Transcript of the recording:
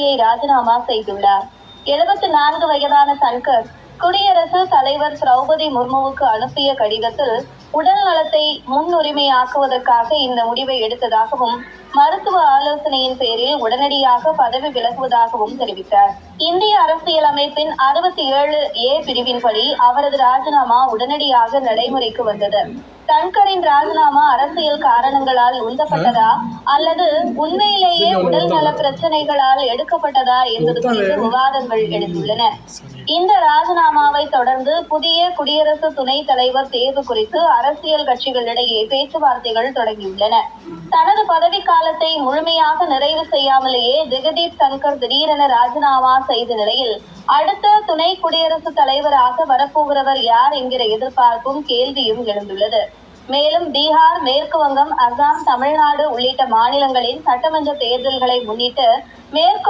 ராஜினாமா செய்துள்ளார். 74 வயதான தன்கர் குடியரசுத் தலைவர் திரௌபதி முர்முவுக்கு அனுப்பிய கடிதத்தில் உடல் நலத்தை முன்னுரிமையாக்குவதற்காக இந்த முடிவை எடுத்ததாகவும், மருத்துவ ஆலோசனையின் பேரில் உடனடியாக பதவி விலகுவதாகவும் தெரிவித்தார். இந்திய அரசியலமைப்பின் 67A பிரிவின்படி அவரது ராஜினாமா உடனடியாக நடைமுறைக்கு வந்தது. தன்கரின் ராஜினாமா அரசியல் காரணங்களால் உந்தப்பட்டதா அல்லது உண்மையிலேயே உடல் நல பிரச்சனைகளால் எடுக்கப்பட்டதா என்பது குறித்து விவாதங்கள் எழுந்துள்ளன. இந்த ராஜினாமாவை தொடர்ந்து புதிய குடியரசு துணைத் தலைவர் தேர்வு குறித்து அரசியல் கட்சிகளிடையே பேச்சுவார்த்தைகள் தொடங்கியுள்ளன. தனது பதவிக்காலத்தை முழுமையாக நிறைவு செய்யாமலேயே ஜெகதீப் தன்கர் திடீரென ராஜினாமா செய்த நிலையில் அடுத்த துணை குடியரசுத் தலைவராக வரப்போகிறவர் யார் என்கிற எதிர்பார்ப்பும் கேள்வியும் எழுந்துள்ளது. மேலும் பீகார், மேற்கு வங்கம், அசாம், தமிழ்நாடு உள்ளிட்ட மாநிலங்களின் சட்டமன்ற தேர்தல்களை முன்னிட்டு மேற்கொள்ள